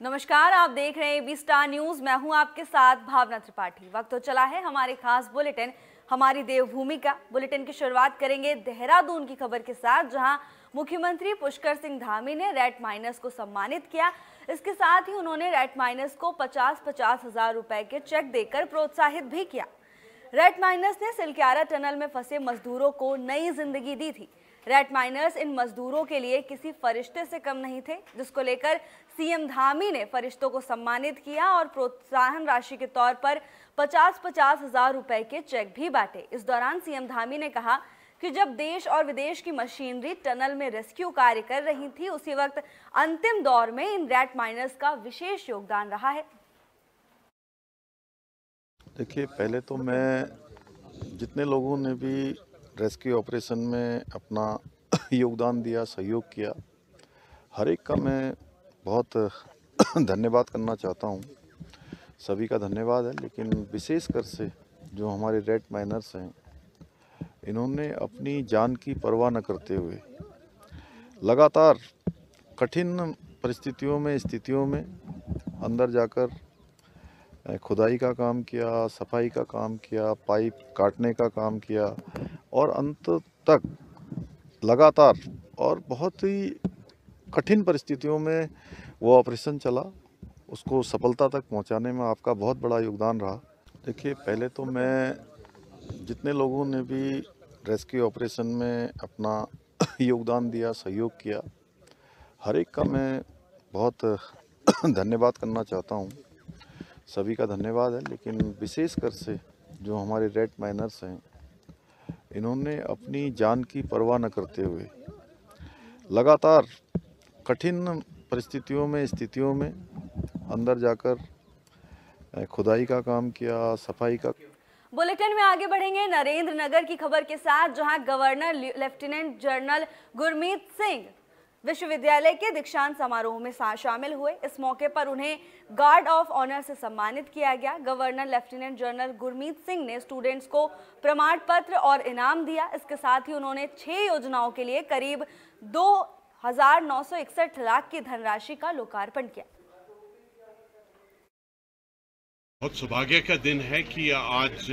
नमस्कार, आप देख रहे हैं बी-स्टार न्यूज। मैं हूं आपके साथ भावना त्रिपाठी। वक्त तो चला है हमारे खास बुलेटिन हमारी देवभूमि का। बुलेटिन की शुरुआत करेंगे देहरादून की खबर के साथ, जहां मुख्यमंत्री पुष्कर सिंह धामी ने रेट माइनर्स को सम्मानित किया। इसके साथ ही उन्होंने रेट माइनर्स को 50-50 हजार रुपए के चेक देकर प्रोत्साहित भी किया। रेट माइनर्स ने सिलक्यारा टनल में फंसे मजदूरों को नई जिंदगी दी थी। रेट माइनर्स इन मजदूरों के लिए किसी फरिश्ते से कम नहीं थे, जिसको लेकर सीएम धामी ने फरिश्तों को सम्मानित किया और प्रोत्साहन राशि के तौर पर 50-50 हजार रुपए के चेक भी बांटे। इस दौरान सीएम धामी ने कहा कि जब देश और विदेश की मशीनरी टनल में रेस्क्यू कार्य कर रही थी, उसी वक्त अंतिम दौर में इन रेट माइनर्स का विशेष योगदान रहा है। देखिए, पहले तो मैं जितने लोगों ने भी रेस्क्यू ऑपरेशन में अपना योगदान दिया, सहयोग किया, हर एक का मैं बहुत धन्यवाद करना चाहता हूं। सभी का धन्यवाद है, लेकिन विशेषकर से जो हमारे रेट माइनर्स हैं, इन्होंने अपनी जान की परवाह न करते हुए लगातार कठिन परिस्थितियों में, स्थितियों में अंदर जाकर खुदाई का काम किया, सफाई का काम किया, पाइप काटने का काम किया और अंत तक लगातार और बहुत ही कठिन परिस्थितियों में वो ऑपरेशन चला, उसको सफलता तक पहुंचाने में आपका बहुत बड़ा योगदान रहा। देखिए, पहले तो मैं जितने लोगों ने भी रेस्क्यू ऑपरेशन में अपना योगदान दिया, सहयोग किया, हर एक का मैं बहुत धन्यवाद करना चाहता हूं। सभी का धन्यवाद है, लेकिन विशेषकर से जो हमारे रेट माइनर्स हैं, इन्होंने अपनी जान की परवाह न करते हुए लगातार कठिन परिस्थितियों में, स्थितियों में अंदर जाकर खुदाई का काम किया, सफाई का। बुलेटिन में आगे बढ़ेंगे नरेंद्र नगर की खबर के साथ, जहां governor lieutenant general Gurmeet Singh विश्वविद्यालय के दीक्षांत समारोह में शामिल हुए। इस मौके पर उन्हें गार्ड ऑफ ऑनर से सम्मानित किया गया। Governor lieutenant general Gurmeet Singh ने स्टूडेंट्स को प्रमाण पत्र और इनाम दिया। इसके साथ ही उन्होंने 6 योजनाओं के लिए करीब 2,961 लाख की धनराशि का लोकार्पण किया। बहुत सौभाग्य का दिन है कि आज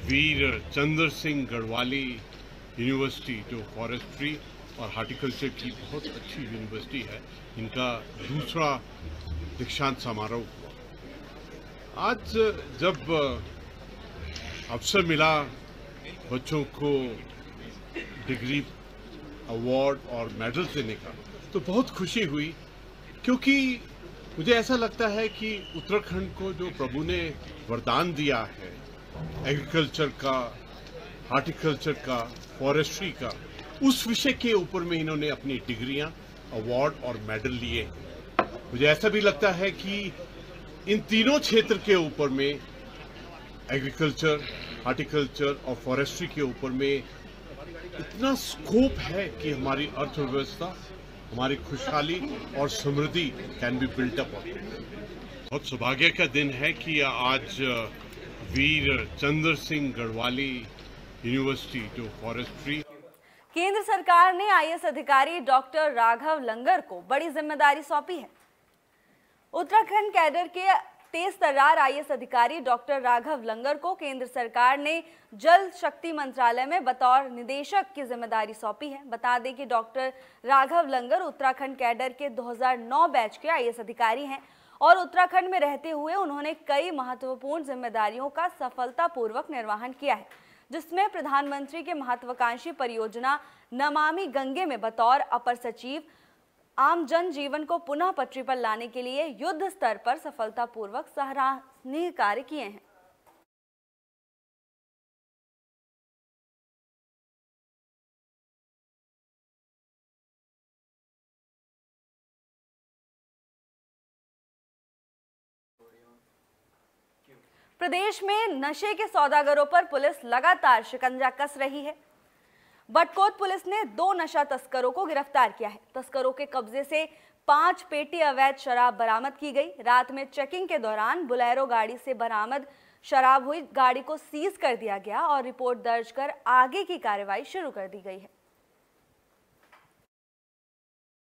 वीर चंद्र सिंह गढ़वाली यूनिवर्सिटी, जो फॉरेस्ट्री और हार्टिकल्चर की बहुत अच्छी यूनिवर्सिटी है, इनका दूसरा दीक्षांत समारोह हुआ। आज जब अवसर मिला बच्चों को डिग्री, अवार्ड और मेडल देने का, तो बहुत खुशी हुई, क्योंकि मुझे ऐसा लगता है कि उत्तराखंड को जो प्रभु ने वरदान दिया है एग्रीकल्चर का, हार्टिकल्चर का, फॉरेस्ट्री का, उस विषय के ऊपर में इन्होंने अपनी डिग्रियां, अवार्ड और मेडल लिए। मुझे ऐसा भी लगता है कि इन तीनों क्षेत्र के ऊपर में, एग्रीकल्चर, हार्टिकल्चर और फॉरेस्ट्री के ऊपर में इतना स्कोप है कि हमारी अर्थव्यवस्था, हमारी खुशहाली और समृद्धि कैन बी बिल्ट अप। बहुत सौभाग्य का दिन है कि आज वीर चंद्र सिंह गढ़वाली यूनिवर्सिटी, जो फॉरेस्ट्री। केंद्र सरकार ने आईएएस अधिकारी डॉक्टर राघव लंगर को बड़ी जिम्मेदारी सौंपी है। उत्तराखंड कैडर के तेज तर्रार आईएएस अधिकारी डॉक्टर राघव लंगर को केंद्र सरकार ने जल शक्ति मंत्रालय में बतौर निदेशक की जिम्मेदारी सौंपी है। बता दें कि डॉक्टर राघव लंगर उत्तराखंड कैडर के 2009 बैच के आईएएस अधिकारी हैं और उत्तराखंड में रहते हुए उन्होंने कई महत्वपूर्ण जिम्मेदारियों का सफलतापूर्वक निर्वहन किया है, जिसमें प्रधानमंत्री के महत्वाकांक्षी परियोजना नमामि गंगे में बतौर अपर सचिव आम जन जीवन को पुनः पटरी पर लाने के लिए युद्ध स्तर पर सफलतापूर्वक सराहनीय कार्य किए हैं। प्रदेश में नशे के सौदागरों पर पुलिस लगातार शिकंजा कस रही है। बटकोट पुलिस ने 2 नशा तस्करों को गिरफ्तार किया है। तस्करों के कब्जे से 5 पेटी अवैध शराब बरामद की गई। रात में चेकिंग के दौरान बुलेरो गाड़ी से बरामद शराब हुई गाड़ी को सीज कर दिया गया और रिपोर्ट दर्ज कर आगे की कार्रवाई शुरू कर दी गई है।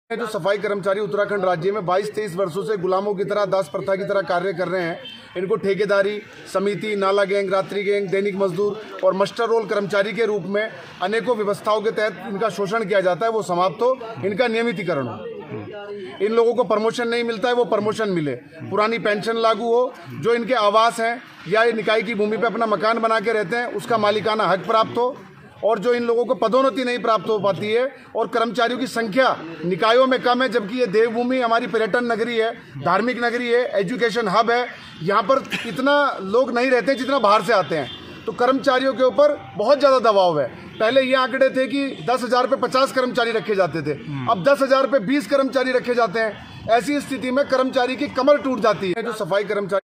जो सफाई कर्मचारी उत्तराखंड राज्य में 22-23 वर्षों से गुलामों की तरह, दास प्रथा की तरह कार्य कर रहे हैं, इनको ठेकेदारी, समिति, नाला गैंग, रात्रि गैंग, दैनिक मजदूर और मास्टर रोल कर्मचारी के रूप में अनेकों व्यवस्थाओं के तहत इनका शोषण किया जाता है, वो समाप्त हो, इनका नियमितीकरण हो। इन लोगों को प्रमोशन नहीं मिलता है, वो प्रमोशन मिले। पुरानी पेंशन लागू हो। जो इनके आवास हैं या निकाय की भूमि पे अपना मकान बना के रहते हैं, उसका मालिकाना हक प्राप्त हो। और जो इन लोगों को पदोन्नति नहीं प्राप्त हो पाती है और कर्मचारियों की संख्या निकायों में कम है, जबकि ये देवभूमि हमारी पर्यटन नगरी है, धार्मिक नगरी है, एजुकेशन हब है, यहाँ पर इतना लोग नहीं रहते जितना बाहर से आते हैं, तो कर्मचारियों के ऊपर बहुत ज़्यादा दबाव है। पहले ये आंकड़े थे कि 10,000 पे 50 कर्मचारी रखे जाते थे, अब 10,000 पे 20 कर्मचारी रखे जाते हैं। ऐसी स्थिति में कर्मचारी की कमर टूट जाती है। जो सफाई कर्मचारी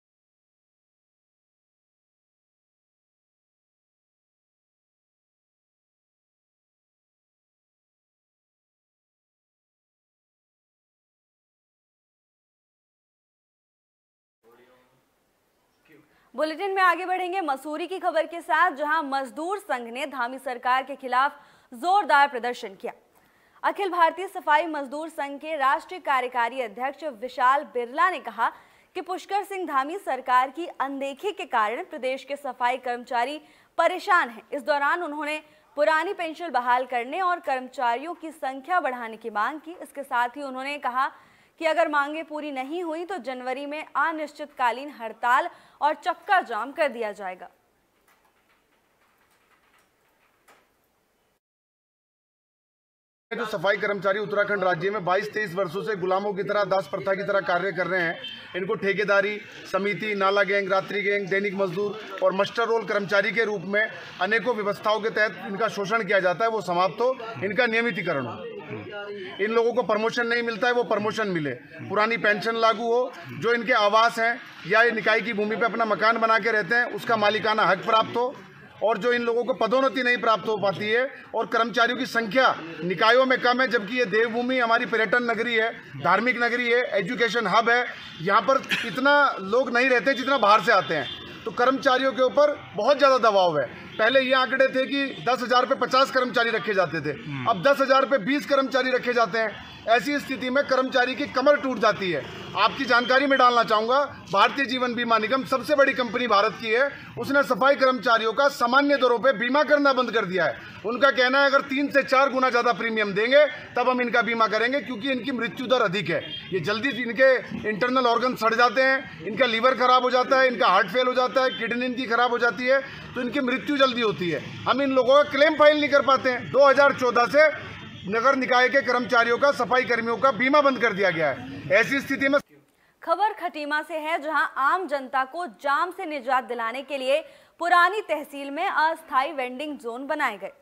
बुलेटिन में आगे बढ़ेंगे मसूरी की खबर के साथ, जहां मजदूर संघ ने धामी सरकार के खिलाफ जोरदार प्रदर्शन किया। अखिल भारतीय सफाई मजदूर संघ के राष्ट्रीय कार्यकारी अध्यक्ष विशाल बिरला ने कहा कि पुष्कर सिंह धामी सरकार की अनदेखी के कारण प्रदेश के सफाई कर्मचारी परेशान हैं। इस दौरान उन्होंने पुरानी पेंशन बहाल करने और कर्मचारियों की संख्या बढ़ाने की मांग की। इसके साथ ही उन्होंने कहा कि अगर मांगे पूरी नहीं हुई तो जनवरी में अनिश्चितकालीन हड़ताल और चक्का जाम कर दिया जाएगा। जो सफाई कर्मचारी उत्तराखंड राज्य में 22-23 वर्षों से गुलामों की तरह, दास प्रथा की तरह कार्य कर रहे हैं, इनको ठेकेदारी, समिति, नाला गैंग, रात्रि गैंग, दैनिक मजदूर और मास्टर रोल कर्मचारी के रूप में अनेकों व्यवस्थाओं के तहत इनका शोषण किया जाता है, वो समाप्त हो, इनका नियमितीकरण हो। इन लोगों को प्रमोशन नहीं मिलता है, वो प्रमोशन मिले। पुरानी पेंशन लागू हो। जो इनके आवास हैं या निकाय की भूमि पे अपना मकान बना के रहते हैं, उसका मालिकाना हक प्राप्त हो। और जो इन लोगों को पदोन्नति नहीं प्राप्त हो पाती है और कर्मचारियों की संख्या निकायों में कम है, जबकि ये देवभूमि हमारी पर्यटन नगरी है, धार्मिक नगरी है, एजुकेशन हब है, यहाँ पर इतना लोग नहीं रहते जितना बाहर से आते हैं, तो कर्मचारियों के ऊपर बहुत ज़्यादा दबाव है। पहले ये आंकड़े थे कि 10,000 पे 50 कर्मचारी रखे जाते थे, अब 10,000 पे 20 कर्मचारी रखे जाते हैं। ऐसी स्थिति में कर्मचारी की कमर टूट जाती है। आपकी जानकारी में डालना चाहूँगा, भारतीय जीवन बीमा निगम सबसे बड़ी कंपनी भारत की है, उसने सफाई कर्मचारियों का सामान्य दरों पे बीमा करना बंद कर दिया है। उनका कहना है अगर 3 से 4 गुना ज़्यादा प्रीमियम देंगे तब हम इनका बीमा करेंगे, क्योंकि इनकी मृत्यु दर अधिक है। ये जल्दी इनके इंटरनल ऑर्गन सड़ जाते हैं, इनका लीवर खराब हो जाता है, इनका हार्ट फेल हो जाता है, किडनी इनकी खराब हो जाती है, तो इनकी मृत्यु जल्दी होती है। हम इन लोगों का क्लेम फाइल नहीं कर पाते हैं। 2014 से नगर निकाय के कर्मचारियों का, सफाई कर्मियों का बीमा बंद कर दिया गया है। ऐसी स्थिति में खबर खटीमा से है, जहां आम जनता को जाम से निजात दिलाने के लिए पुरानी तहसील में अस्थायी वेंडिंग जोन बनाए गए।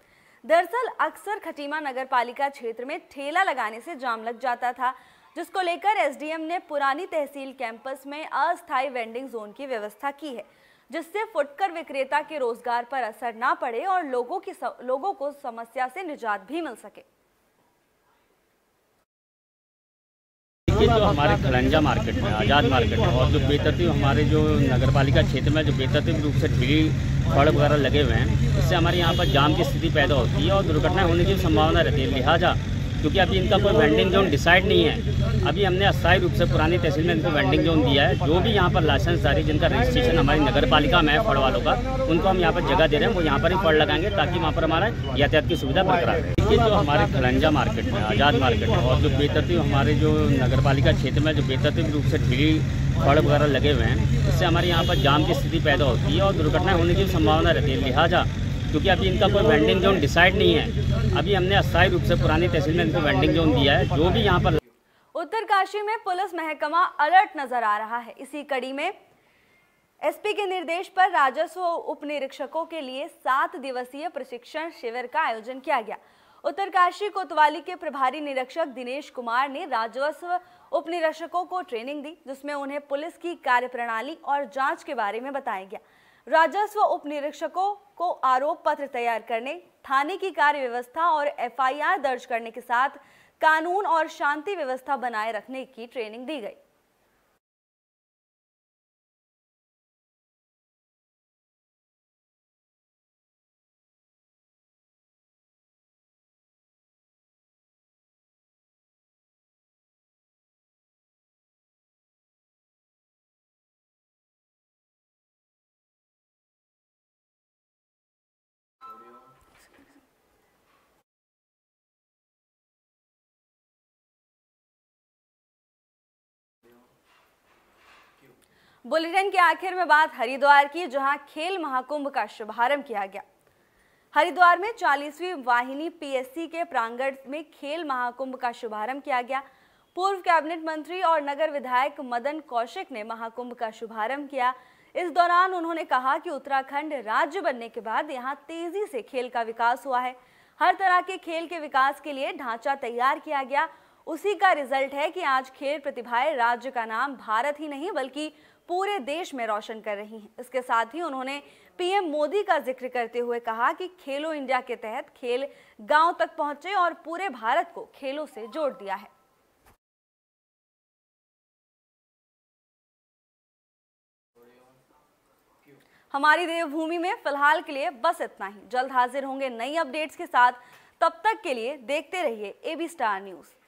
दरअसल अक्सर खटीमा नगर पालिका क्षेत्र में ठेला लगाने से जाम लग जाता था, जिसको लेकर एसडीएम ने पुरानी तहसील कैंपस में अस्थायी वेंडिंग जोन की व्यवस्था की है, जिससे फुटकर विक्रेता के रोजगार पर असर ना पड़े और लोगों को समस्या से निजात भी मिल सके। ये जो हमारे खलंजा मार्केट में, आज़ाद मार्केट में, और जो बेतरतीब हमारे जो नगर पालिका क्षेत्र में जो बेतरतीब रूप से ठेली फड़ वगैरह लगे हुए हैं, इससे हमारे यहाँ पर जाम की स्थिति पैदा होती है और दुर्घटना होने की संभावना रहती है। लिहाजा क्योंकि अभी इनका कोई वेंडिंग जोन डिसाइड नहीं है, अभी हमने अस्थायी रूप से पुरानी तहसील में इनको वेंडिंग जोन दिया है। जो भी यहाँ पर लाइसेंसधारी जिनका रजिस्ट्रेशन हमारी नगर पालिका में है फड़ वालों का, उनको हम यहाँ पर जगह दे रहे हैं, वो यहाँ पर ही फड़ लगाएंगे ताकि वहाँ पर हमारा यातायात की सुविधा बरकरार रहे। ये जो हमारे खलंजा मार्केट में, आज़ाद मार्केट में, और जो बेतरतीब हमारे जो नगर पालिका क्षेत्र में जो बेतरतीब रूप से ठेली फड़ वगैरह लगे हुए हैं, इससे हमारे यहाँ पर जाम की स्थिति पैदा होती है और दुर्घटना होने की संभावना रहती है। लिहाजा क्योंकि अभी इनका कोई वेंडिंग जोन डिसाइड नहीं है, अभी हमने अस्थायी रूप से पुरानी तहसील में इनको वेंडिंग जोन दिया है। जो भी यहाँ पर उत्तरकाशी में पुलिस महकमा अलर्ट नजर आ रहा है। इसी कड़ी में एसपी के निर्देश पर राजस्व उप निरीक्षकों के लिए 7 दिवसीय प्रशिक्षण शिविर का आयोजन किया गया। उत्तरकाशी कोतवाली के प्रभारी निरीक्षक दिनेश कुमार ने राजस्व उप निरीक्षकों को ट्रेनिंग दी, जिसमें उन्हें पुलिस की कार्यप्रणाली और जांच के बारे में बताया गया। राजस्व उप निरीक्षकों को आरोप पत्र तैयार करने, थाने की कार्य व्यवस्था और एफआईआर दर्ज करने के साथ कानून और शांति व्यवस्था बनाए रखने की ट्रेनिंग दी गई। बुलेटिन के आखिर में बात हरिद्वार की, जहां खेल महाकुंभ का शुभारंभ किया गया। हरिद्वार में 40वीं वाहिनी पीएससी के प्रांगण में खेल महाकुंभ का शुभारंभ किया गया। पूर्व कैबिनेट मंत्री और नगर विधायक मदन कौशिक ने महाकुंभ का शुभारंभ किया। इस दौरान उन्होंने कहा कि उत्तराखंड राज्य बनने के बाद यहां तेजी से खेल का विकास हुआ है। हर तरह के खेल के विकास के लिए ढांचा तैयार किया गया। उसी का रिजल्ट है कि आज खेल प्रतिभाएं राज्य का नाम भारत ही नहीं बल्कि पूरे देश में रोशन कर रही हैं। इसके साथ ही उन्होंने पीएम मोदी का जिक्र करते हुए कहा कि खेलो इंडिया के तहत खेल गांव तक पहुंचे और पूरे भारत को खेलों से जोड़ दिया है। हमारी देवभूमि में फिलहाल के लिए बस इतना ही। जल्द हाजिर होंगे नई अपडेट्स के साथ। तब तक के लिए देखते रहिए AB स्टार न्यूज़।